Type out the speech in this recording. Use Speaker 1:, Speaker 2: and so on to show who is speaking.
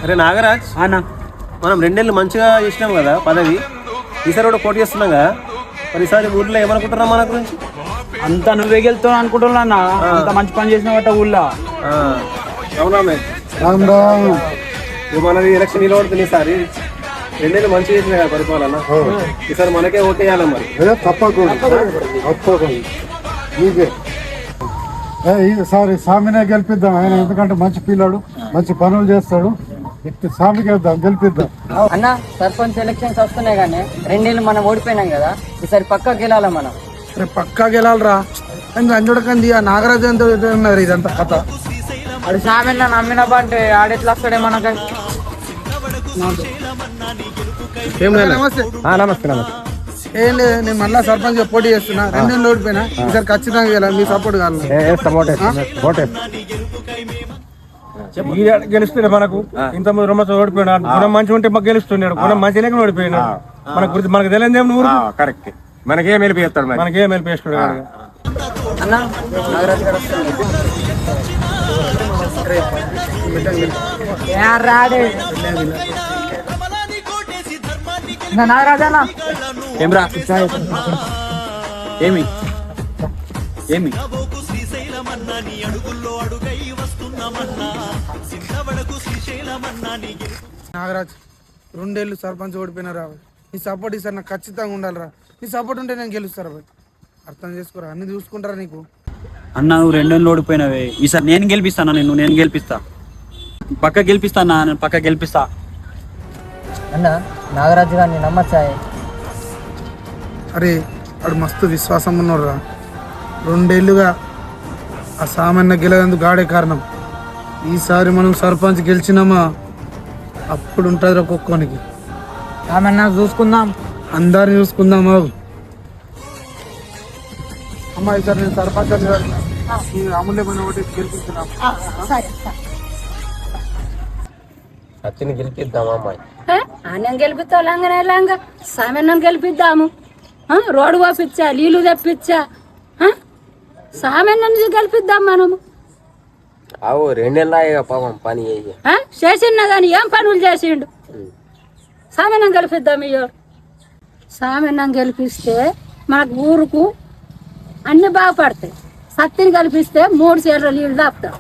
Speaker 1: అరే నాగరాజ్
Speaker 2: అన్న
Speaker 1: మనం 2 నెలలు మంచిగా చేసినాం కదా పదవి, ఈసారి కూడా పోటీ చేస్తున్నాం కదా, మరి ఈసారి ఊర్లో ఏమనుకుంటున్నాం మన గురించి?
Speaker 2: అంతా నువ్వే గెలుస్తావు అనుకుంటున్నా అన్న. అంత మంచి పని చేసిన బట్ట ఊళ్ళో.
Speaker 1: అవునా మనది ఎలక్షన్ నిలబడుతుంది ఈసారి. 2 నెలలు మంచిగా చేసిన కదా పరిపాలన, ఈసారి మనకే ఓటేయాలి మరి.
Speaker 3: ఈసారి స్వామినే గెలిపిద్దాం. ఆయన ఎందుకంటే మంచి పిల్లాడు, మంచి పనులు చేస్తాడు. స్వామికి వెళ్దాం, గెలిపిద్దాం.
Speaker 4: అన్న సర్పంచ్ ఎలక్షన్స్ వస్తున్నాయి కానీ 2 నెలలు మనం ఓడిపోయినాం కదా, ఈసారి పక్కా గెలాలి మనం.
Speaker 5: పక్కా గెలాలరా. అంజుడకంది ఆ నాగరాజు ఎంత ఉన్నారు ఇదంతా కథ.
Speaker 4: ఆడు సామెన్న నమ్మిన అంటే ఆడెట్లా వస్తాడే మనకి.
Speaker 5: నమస్తే.
Speaker 1: నమస్తే నమస్తే.
Speaker 5: ఏం లేదు, నేను మళ్ళా సర్పంచ్ పోటీ చేస్తున్నా. 2 నెలలు ఓడిపోయినా, ఈసారి ఖచ్చితంగా గెలాలి. మీ సపోర్ట్ కావాలి.
Speaker 1: గెలుస్తుండే మనకు. ఇంత రొమ్మ ఓడిపోయినాడు. గుణం మంచిగా ఉంటే మాకు గెలుస్తున్నాడు, గుణం మంచి లేక ఓడిపోయినాడు. మనకు తెలియదు ఊరు. కరెక్ట్, మనకేం వెళ్ళిపోతాడు, మనకేం వెళ్ళిపోయాడు
Speaker 4: అన్న. నాగరాజు గారు రాడే నాగరాజు అన్న.
Speaker 2: ఏమ్రా ఏమి ఏమి
Speaker 5: నాగరాజ్ 2 ఏళ్ళు సర్పంచ్ ఓడిపోయినా రా. నీ సపోర్ట్ ఈసారి నాకు ఖచ్చితంగా ఉండాలిరా. నీ సపోర్ట్ ఉంటే నేను గెలుస్తారా బాయ్. అర్థం చేసుకోరా, అన్ని చూసుకుంటారా నీకు.
Speaker 2: అన్న నువ్వు 2 నెలలు ఓడిపోయినావే, ఈసారి నేను గెలిపిస్తాను. నేను గెలిపిస్తా, పక్క గెలిపిస్తా అన్న, నేను పక్క గెలిపిస్తా.
Speaker 4: అన్న నాగరాజు గారిని నమ్మచ్చాయి.
Speaker 5: అరే వాడు మస్తు విశ్వాసం ఉన్నాడురా. 2 ఏళ్ళుగా ఆ సామాన్య గెలవేందుకు గాడే కారణం. ఈసారి మనం సర్పంచ్ గెలిచినామా అప్పుడు ఉంటుంది ఒక్కొక్కనికి.
Speaker 4: సామాన్య చూసుకుందాం,
Speaker 5: అందరిని చూసుకుందాం. అమ్మా ఈసారి నేను సర్పంచ్ అమూల్యమైన ఒకటి గెలిపిస్తున్నాం.
Speaker 1: అత్తిని గెలిపిద్దామా అమ్మాయి?
Speaker 6: ఆయన గెలిపిస్తావు లంగ సామాన్యం గెలిపిద్దాము. రోడ్డు పోపిచ్చా, నీళ్ళు తెప్పించా, సామాన్యం గెలిపిద్దాం మనము.
Speaker 1: 2 నెలలు పాపం పని
Speaker 6: చేసిండా కానీ ఏం పనులు చేసిండు. సామాన్యం గెలిపిద్దాం. ఇయ్యో సామాన్యం గెలిపిస్తే మనకు ఊరుకు అన్ని బాగుపడతాయి. సత్తిని కల్పిస్తే 3 సేర్ల నీళ్ళు దాపుతాం.